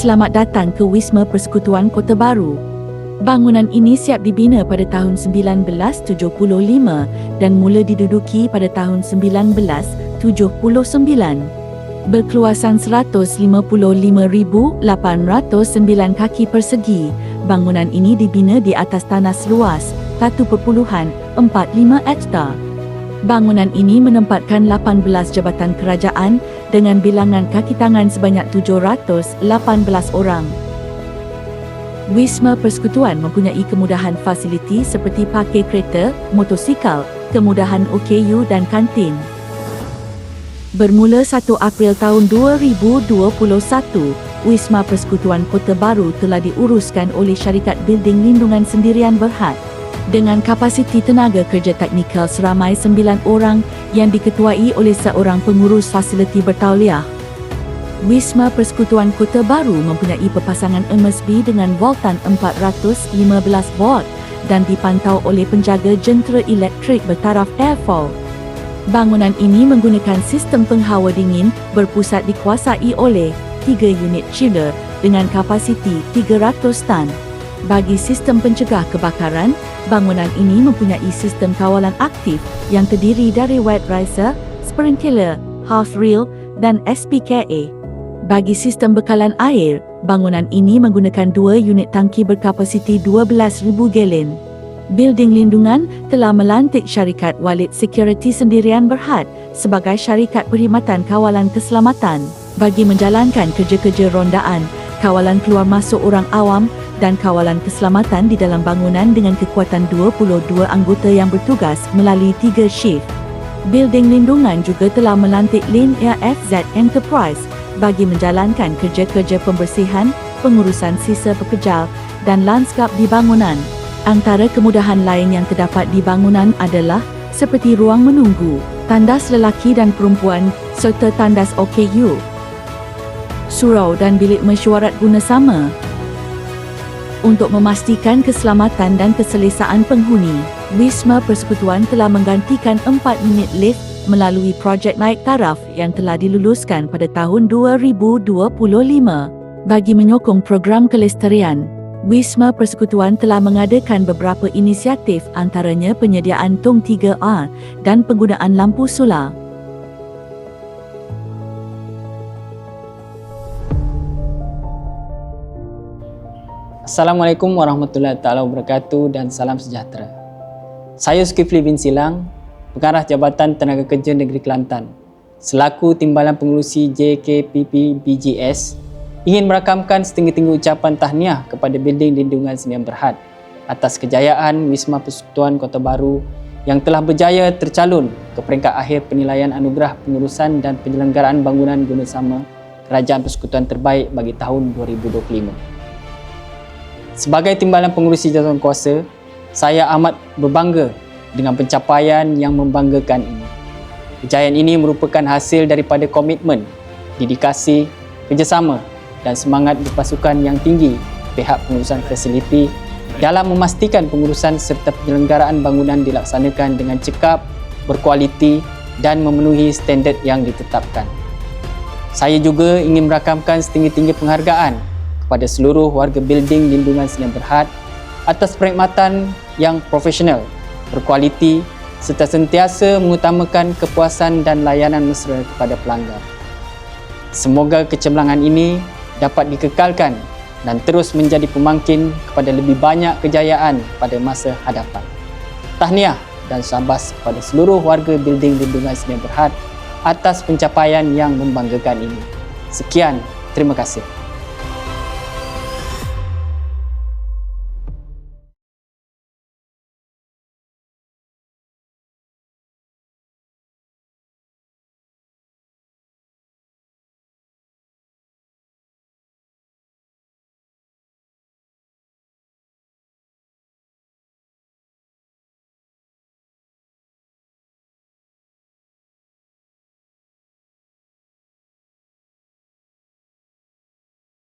Selamat datang ke Wisma Persekutuan Kota Baru. Bangunan ini siap dibina pada tahun 1975 dan mula diduduki pada tahun 1979. Berkeluasan 155,809 kaki persegi, bangunan ini dibina di atas tanah seluas 1.45 hektar. Bangunan ini menempatkan 18 jabatan kerajaan dengan bilangan kaki tangan sebanyak 718 orang. Wisma Persekutuan mempunyai kemudahan fasiliti seperti parkir kereta, motosikal, kemudahan OKU dan kantin. Bermula 1 April tahun 2021, Wisma Persekutuan Kota Baru telah diuruskan oleh Syarikat Building Lindungan Sendirian Berhad dengan kapasiti tenaga kerja teknikal seramai 9 orang yang diketuai oleh seorang pengurus fasiliti bertauliah. Wisma Persekutuan Kota Baru mempunyai perpasangan MSB dengan voltan 415 volt dan dipantau oleh penjaga jentera elektrik bertaraf airfall. Bangunan ini menggunakan sistem penghawa dingin berpusat dikuasai oleh 3 unit chiller dengan kapasiti 300 tan. Bagi sistem pencegah kebakaran, bangunan ini mempunyai sistem kawalan aktif yang terdiri dari wet riser, sprinkler, half reel dan SPKA. Bagi sistem bekalan air, bangunan ini menggunakan 2 unit tangki berkapasiti 12,000 galen. Building Lindungan telah melantik syarikat Walid Security Sendirian Berhad sebagai syarikat perkhidmatan kawalan keselamatan bagi menjalankan kerja-kerja rondaan, kawalan keluar masuk orang awam dan kawalan keselamatan di dalam bangunan dengan kekuatan 22 anggota yang bertugas melalui 3 shift. Building Lindungan juga telah melantik Lin Air FZ Enterprise bagi menjalankan kerja-kerja pembersihan, pengurusan sisa pekejal dan lanskap di bangunan. Antara kemudahan lain yang terdapat di bangunan adalah seperti ruang menunggu, tandas lelaki dan perempuan serta tandas OKU, surau dan bilik mesyuarat guna sama. Untuk memastikan keselamatan dan keselesaan penghuni, Wisma Persekutuan telah menggantikan 4 unit lift melalui projek naik taraf yang telah diluluskan pada tahun 2025. Bagi menyokong program kelestarian, Wisma Persekutuan telah mengadakan beberapa inisiatif, antaranya penyediaan tong 3R dan penggunaan lampu solar. Assalamualaikum warahmatullahi taala wabarakatuh dan salam sejahtera. Saya Zulkifli bin Silang, Pengarah Jabatan Tenaga Kerja Negeri Kelantan, selaku Timbalan Pengurusi JKPP BGS, ingin merakamkan setinggi-tinggi ucapan tahniah kepada Building Lindungan Sendirian Berhad atas kejayaan Wisma Persekutuan Kota Baru yang telah berjaya tercalon ke peringkat akhir penilaian anugerah pengurusan dan penyelenggaraan bangunan guna sama Kerajaan Persekutuan terbaik bagi tahun 2025. Sebagai Timbalan Pengurusi Jawatankuasa, saya amat berbangga dengan pencapaian yang membanggakan ini. Kejayaan ini merupakan hasil daripada komitmen, dedikasi, kerjasama dan semangat berpasukan yang tinggi pihak pengurusan fasiliti dalam memastikan pengurusan serta penyelenggaraan bangunan dilaksanakan dengan cekap, berkualiti dan memenuhi standard yang ditetapkan. Saya juga ingin merakamkan setinggi-tinggi penghargaan kepada seluruh warga Building Lindungan Sendirian Berhad atas perkhidmatan yang profesional, berkualiti serta sentiasa mengutamakan kepuasan dan layanan mesra kepada pelanggan. Semoga kecemerlangan ini dapat dikekalkan dan terus menjadi pemangkin kepada lebih banyak kejayaan pada masa hadapan. Tahniah dan syabas kepada seluruh warga Building Lindungan Sendirian Berhad atas pencapaian yang membanggakan ini. Sekian, terima kasih.